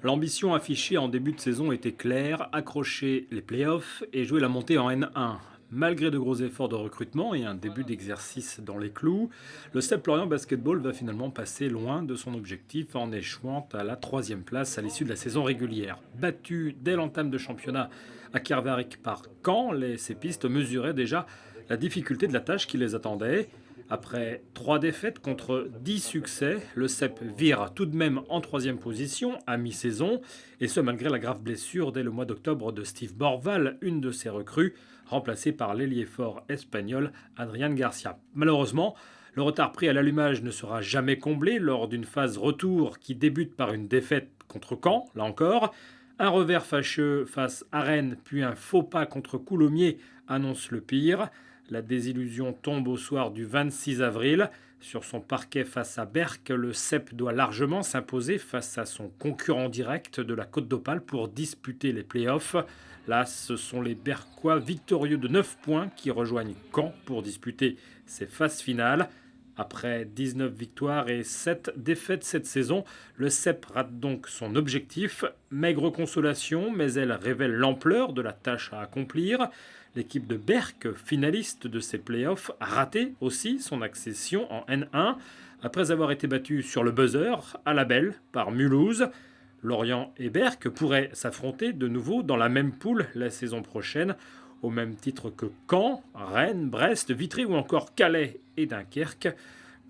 L'ambition affichée en début de saison était claire, accrocher les playoffs et jouer la montée en N1. Malgré de gros efforts de recrutement et un début d'exercice dans les clous, le Stade Lorient Basketball va finalement passer loin de son objectif en échouant à la troisième place à l'issue de la saison régulière. Battu dès l'entame de championnat à Kervarik par Caen, les sépistes mesuraient déjà la difficulté de la tâche qui les attendait. Après 3 défaites contre 10 succès, le CEP vire tout de même en troisième position à mi-saison, et ce malgré la grave blessure dès le mois d'octobre de Steve Borval, une de ses recrues, remplacée par l'ailier fort espagnol Adrian Garcia. Malheureusement, le retard pris à l'allumage ne sera jamais comblé lors d'une phase retour qui débute par une défaite contre Caen, là encore. Un revers fâcheux face à Rennes, puis un faux pas contre Coulommiers annonce le pire. La désillusion tombe au soir du 26 avril. Sur son parquet face à Berck, le CEP doit largement s'imposer face à son concurrent direct de la Côte d'Opale pour disputer les playoffs. Là, ce sont les Berquois victorieux de 9 points qui rejoignent Caen pour disputer ces phases finales. Après 19 victoires et 7 défaites cette saison, le CEP rate donc son objectif. Maigre consolation, mais elle révèle l'ampleur de la tâche à accomplir. L'équipe de Berck, finaliste de ces playoffs, a raté aussi son accession en N1 après avoir été battue sur le buzzer à la belle par Mulhouse. Lorient et Berck pourraient s'affronter de nouveau dans la même poule la saison prochaine, au même titre que Caen, Rennes, Brest, Vitry ou encore Calais et Dunkerque.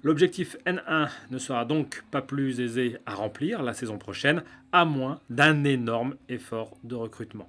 L'objectif N1 ne sera donc pas plus aisé à remplir la saison prochaine, à moins d'un énorme effort de recrutement.